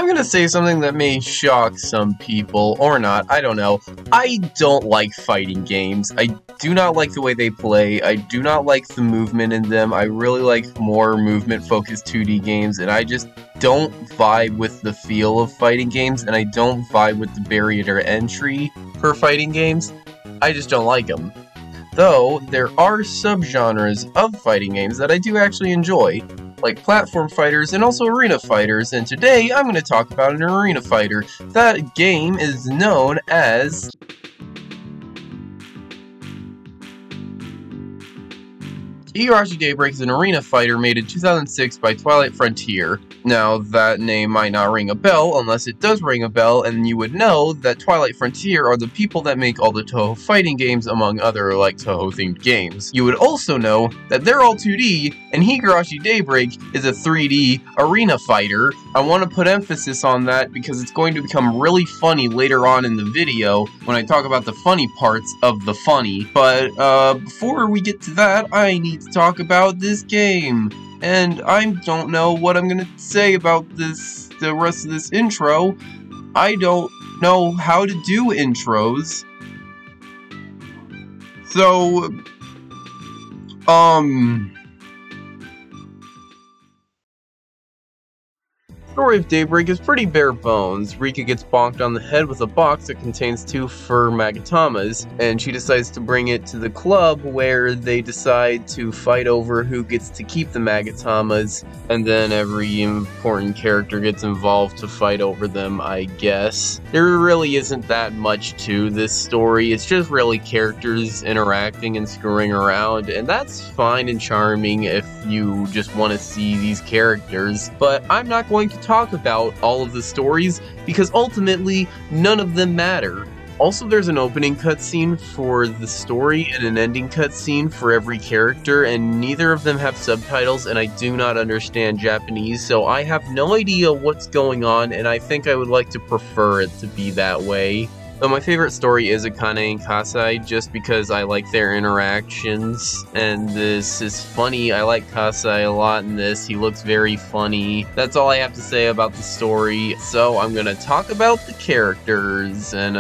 I'm gonna say something that may shock some people, or not, I don't know. I don't like fighting games. I do not like the way they play. I do not like the movement in them. I really like more movement-focused 2D games, and I just don't vibe with the feel of fighting games, and I don't vibe with the barrier to entry for fighting games. I just don't like them. Though, there are subgenres of fighting games that I do actually enjoy, like platform fighters and also arena fighters, and today I'm going to talk about an arena fighter. That game is known as Higurashi Daybreak is an arena fighter made in 2006 by Twilight Frontier. Now, that name might not ring a bell unless it does ring a bell, and you would know that Twilight Frontier are the people that make all the Touhou fighting games, among other, like, Touhou-themed games. You would also know that they're all 2D, and Higurashi Daybreak is a 3D arena fighter. I want to put emphasis on that because it's going to become really funny later on in the video when I talk about the funny parts of the funny. But, before we get to that, I need to talk about this game. And I don't know what I'm gonna say about this, the rest of this intro. I don't know how to do intros. So, the story of Daybreak is pretty bare bones. Rika gets bonked on the head with a box that contains 2 fur magatamas, and she decides to bring it to the club where they decide to fight over who gets to keep the magatamas, and then every important character gets involved to fight over them, I guess. There really isn't that much to this story. It's just really characters interacting and screwing around, and that's fine and charming if you just want to see these characters, but I'm not going to talk about all of the stories because ultimately none of them matter. Also, there's an opening cutscene for the story and an ending cutscene for every character, and neither of them have subtitles, and I do not understand Japanese, so I have no idea what's going on, and I think I would like to prefer it to be that way. Though my favorite story is Akane and Kasai, just because I like their interactions, and this is funny. I like Kasai a lot in this. He looks very funny. That's all I have to say about the story, so I'm gonna talk about the characters, and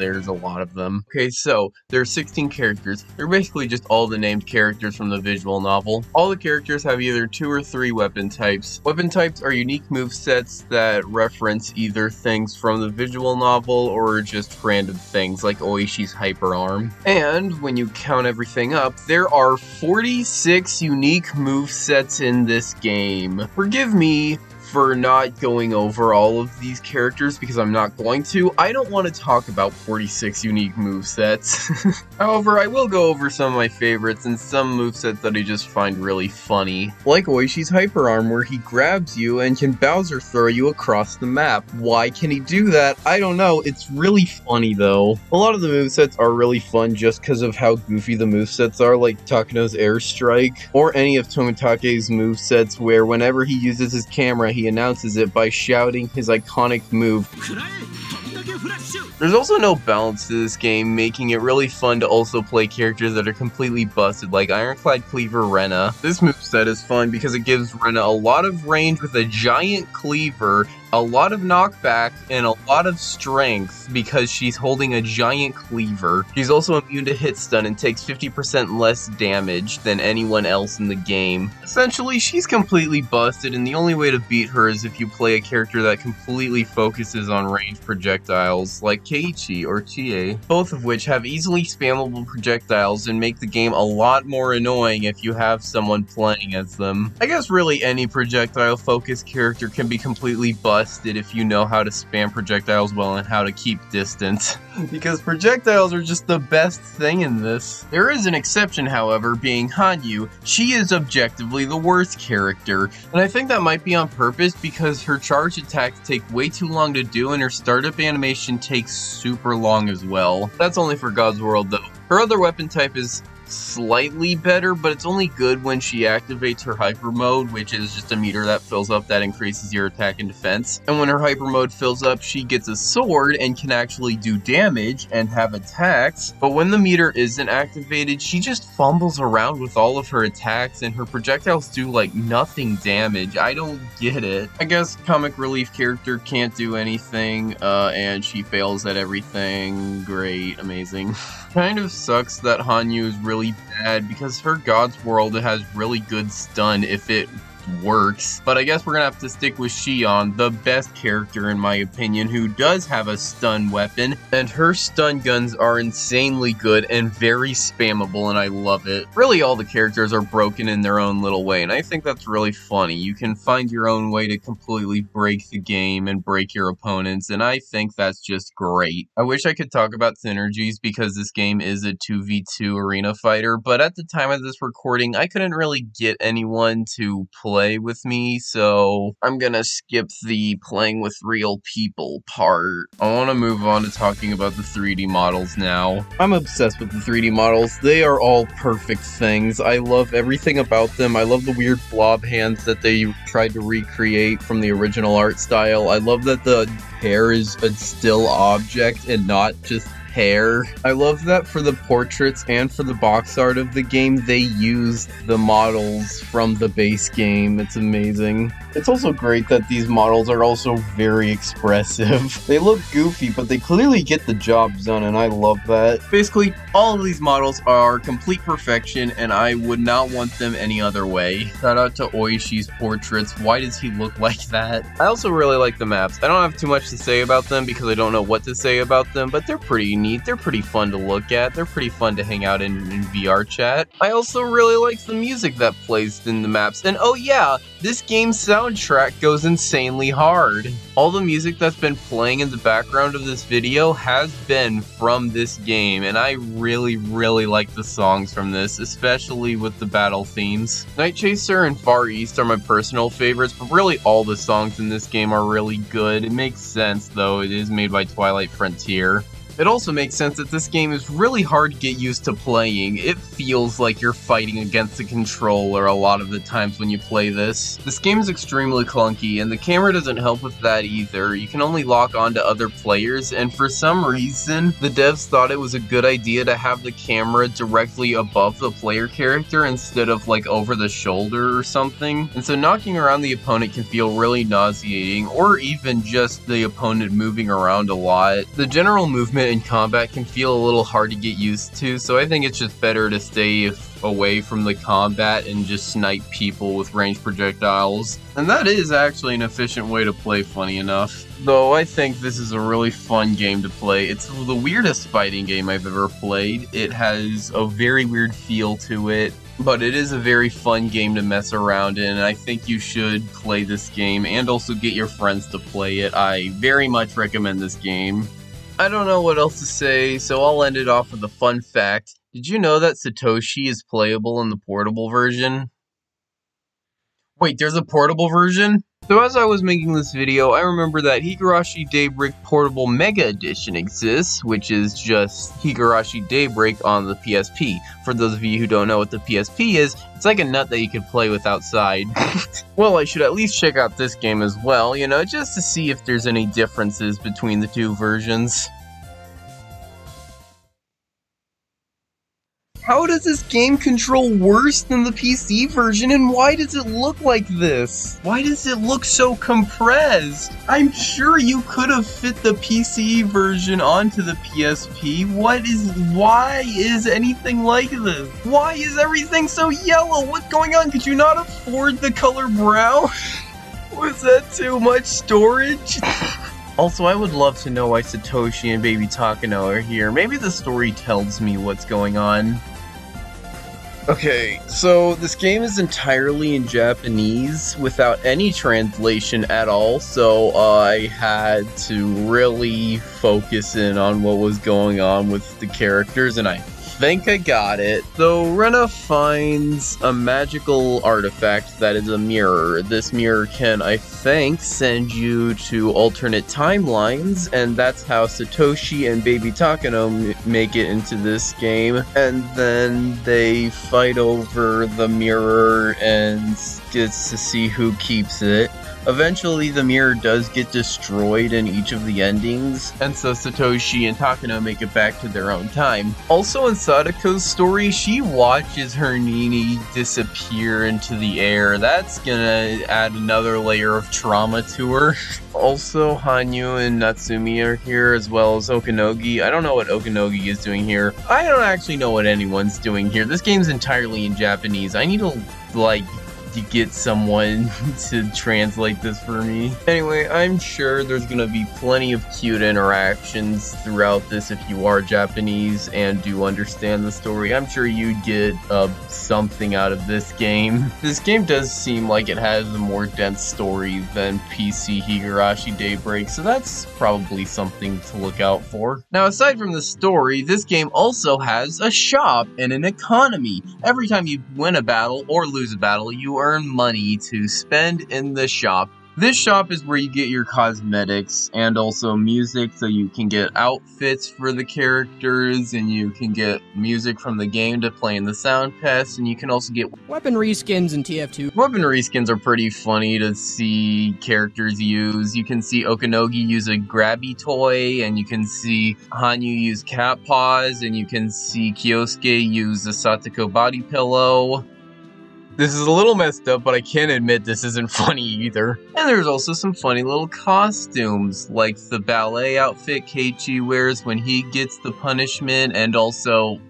there's a lot of them. Okay, so there's 16 characters. They're basically just all the named characters from the visual novel. All the characters have either 2 or 3 weapon types. Weapon types are unique movesets that reference either things from the visual novel or just random things like Oishi's Hyper Arm. And when you count everything up, there are 46 unique movesets in this game. Forgive me for not going over all of these characters because I'm not going to. I don't want to talk about 46 unique movesets. However, I will go over some of my favorites and some movesets that I just find really funny. Like Oishi's Hyper Arm, where he grabs you and can Bowser throw you across the map. Why can he do that? I don't know. It's really funny though. A lot of the movesets are really fun just because of how goofy the movesets are, like Takano's Airstrike, or any of Tomitake's movesets where whenever he uses his camera, he announces it by shouting his iconic move. There's also no balance to this game, making it really fun to also play characters that are completely busted, like Ironclad Cleaver Rena. This moveset is fun because it gives Rena a lot of range with a giant cleaver, a lot of knockback, and a lot of strength because she's holding a giant cleaver. She's also immune to hit stun and takes 50% less damage than anyone else in the game. Essentially, she's completely busted, and the only way to beat her is if you play a character that completely focuses on ranged projectiles, like Keiichi or Chie, both of which have easily spammable projectiles and make the game a lot more annoying if you have someone playing as them. I guess really any projectile-focused character can be completely busted if you know how to spam projectiles well and how to keep distance. Because projectiles are just the best thing in this. There is an exception, however, being Hanyu. She is objectively the worst character, and I think that might be on purpose because her charge attacks take way too long to do and her startup animation takes super long as well. That's only for God's World though. Her other weapon type is slightly better, but it's only good when she activates her hyper mode, which is just a meter that fills up that increases your attack and defense. And when her hyper mode fills up, she gets a sword and can actually do damage and have attacks. But when the meter isn't activated, she just fumbles around with all of her attacks and her projectiles do like nothing damage. I don't get it. I guess comic relief character can't do anything, and she fails at everything. Great, amazing. Kind of sucks that Hanyu is really bad because her God's World has really good stun if it works, but I guess we're gonna have to stick with Shion, the best character in my opinion, who does have a stun weapon, and her stun guns are insanely good and very spammable, and I love it. Really, all the characters are broken in their own little way, and I think that's really funny. You can find your own way to completely break the game and break your opponents, and I think that's just great. I wish I could talk about synergies because this game is a 2v2 arena fighter, but at the time of this recording, I couldn't really get anyone to play with me, so I'm gonna skip the playing with real people part. I want to move on to talking about the 3D models now. I'm obsessed with the 3D models. They are all perfect things. I love everything about them. I love the weird blob hands that they tried to recreate from the original art style. I love that the hair is a still object and not just hair. I love that for the portraits and for the box art of the game, they used the models from the base game. It's amazing. It's also great that these models are also very expressive. They look goofy, but they clearly get the job done, and I love that. Basically, all of these models are complete perfection, and I would not want them any other way. Shout out to Oishi's portraits. Why does he look like that? I also really like the maps. I don't have too much to say about them because I don't know what to say about them, but they're pretty neat. They're pretty fun to look at. They're pretty fun to hang out in VR chat. I also really like the music that plays in the maps. And oh yeah, this game's soundtrack goes insanely hard. All the music that's been playing in the background of this video has been from this game, and I really like the songs from this, especially with the battle themes. Night Chaser and Far East are my personal favorites, but really all the songs in this game are really good. It makes sense though, it is made by Twilight Frontier. It also makes sense that this game is really hard to get used to playing. It feels like you're fighting against the controller a lot of the times when you play this. This game is extremely clunky, and the camera doesn't help with that either. You can only lock onto other players, and for some reason, the devs thought it was a good idea to have the camera directly above the player character instead of like over the shoulder or something. And so knocking around the opponent can feel really nauseating, or even just the opponent moving around a lot. The general movement in combat can feel a little hard to get used to, so I think it's just better to stay away from the combat and just snipe people with ranged projectiles. And that is actually an efficient way to play, funny enough. Though I think this is a really fun game to play. It's the weirdest fighting game I've ever played. It has a very weird feel to it, but it is a very fun game to mess around in, and I think you should play this game and also get your friends to play it. I very much recommend this game. I don't know what else to say, so I'll end it off with a fun fact. Did you know that Satoshi is playable in the portable version? Wait, there's a portable version? So as I was making this video, I remember that Higurashi Daybreak Portable Mega Edition exists, which is just Higurashi Daybreak on the PSP. For those of you who don't know what the PSP is, it's like a nut that you could play with outside. Well, I should at least check out this game as well, you know, just to see if there's any differences between the two versions. How does this game control worse than the PC version, and why does it look like this? Why does it look so compressed? I'm sure you could have fit the PC version onto the PSP. Why is anything like this? Why is everything so yellow? What's going on? Could you not afford the color brown? Was that too much storage? Also, I would love to know why Satoshi and Baby Takano are here. Maybe the story tells me what's going on. Okay, so this game is entirely in Japanese without any translation at all, so I had to really focus in on what was going on with the characters, and I think I got it. So Rena finds a magical artifact that is a mirror. This mirror can, I think, send you to alternate timelines, and that's how Satoshi and Baby Takano make it into this game. And then they fight over the mirror and gets to see who keeps it. Eventually, the mirror does get destroyed in each of the endings, and so Satoshi and Takano make it back to their own time. Also in Sadako's story, she watches her Nini disappear into the air. That's gonna add another layer of trauma to her. Also, Hanyu and Natsumi are here, as well as Okanogi. I don't know what Okanogi is doing here. I don't actually know what anyone's doing here. This game's entirely in Japanese. I need to, to get someone to translate this for me. Anyway, I'm sure there's gonna be plenty of cute interactions throughout this if you are Japanese and do understand the story. I'm sure you'd get something out of this game. This game does seem like it has a more dense story than PC Higurashi Daybreak, so that's probably something to look out for. Now, aside from the story, this game also has a shop and an economy. Every time you win a battle or lose a battle, you earn money to spend in the shop. This shop is where you get your cosmetics and also music, so you can get outfits for the characters, and you can get music from the game to play in the sound test, and you can also get weapon reskins in TF2. Weapon reskins are pretty funny to see characters use. You can see Okanogi use a grabby toy, and you can see Hanyu use cat paws, and you can see Kyosuke use a Satoko body pillow. This is a little messed up, but I can't admit this isn't funny either. And there's also some funny little costumes, like the ballet outfit Keiichi wears when he gets the punishment, and also...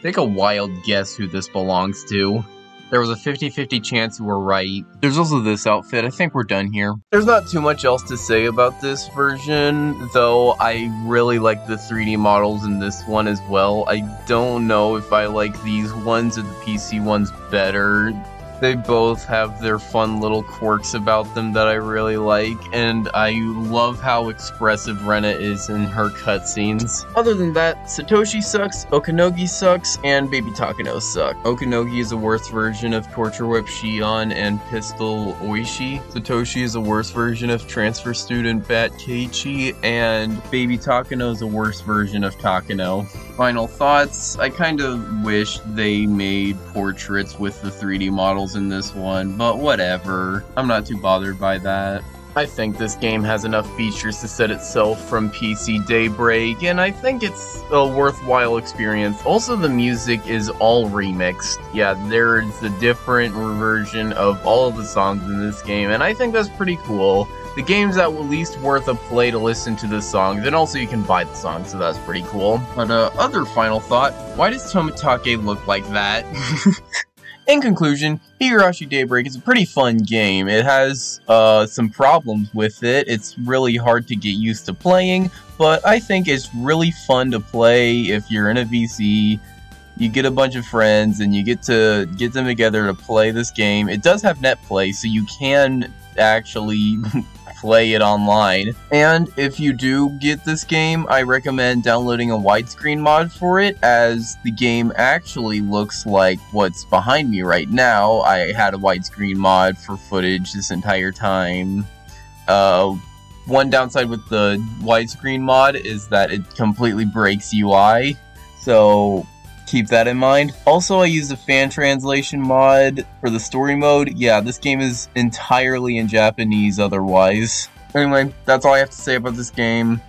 take a wild guess who this belongs to. There was a 50-50 chance you were right. There's also this outfit. I think we're done here. There's not too much else to say about this version, though I really like the 3D models in this one as well. I don't know if I like these ones or the PC ones better. They both have their fun little quirks about them that I really like, and I love how expressive Rena is in her cutscenes. Other than that, Satoshi sucks, Okanogi sucks, and Baby Takano suck. Okanogi is a worse version of Torture Whip Shion and Pistol Oishi. Satoshi is a worse version of Transfer Student Bat Keiichi, and Baby Takano is a worse version of Takano. Final thoughts, I kind of wish they made portraits with the 3D models in this one, but whatever. I'm not too bothered by that. I think this game has enough features to set itself from PC Daybreak, and I think it's a worthwhile experience. Also, the music is all remixed. Yeah, there's a different version of all of the songs in this game, and I think that's pretty cool. The game's at least worth a play to listen to the songs, and also you can buy the songs, so that's pretty cool. But other final thought, why does Tomitake look like that? In conclusion, Higurashi Daybreak is a pretty fun game. It has some problems with it. It's really hard to get used to playing, but I think it's really fun to play if you're in a VC. You get a bunch of friends and you get to get them together to play this game. It does have net play, so you can actually play it online. And if you do get this game, I recommend downloading a widescreen mod for it, as the game actually looks like what's behind me right now. I had a widescreen mod for footage this entire time. One downside with the widescreen mod is that it completely breaks UI, so keep that in mind. Also, I used a fan translation mod for the story mode. Yeah, this game is entirely in Japanese otherwise. Anyway, that's all I have to say about this game.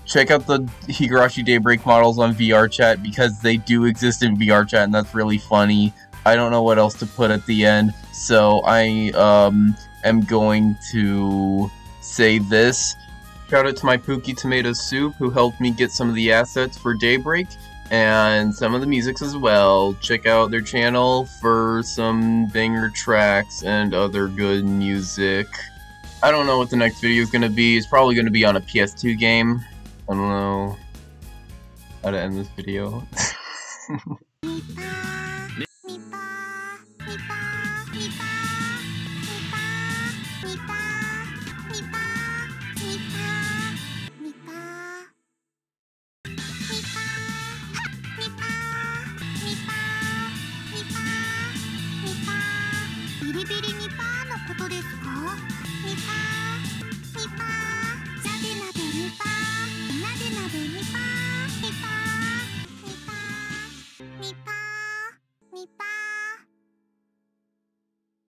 Check out the Higurashi Daybreak models on VRChat, because they do exist in VRChat, and that's really funny. I don't know what else to put at the end, so I am going to say this. Shout out to my Pookie Tomato Soup, who helped me get some of the assets for Daybreak, and some of the musics as well. Check out their channel for some banger tracks and other good music. I don't know what the next video is going to be. It's probably going to be on a PS2 game. I don't know how to end this video.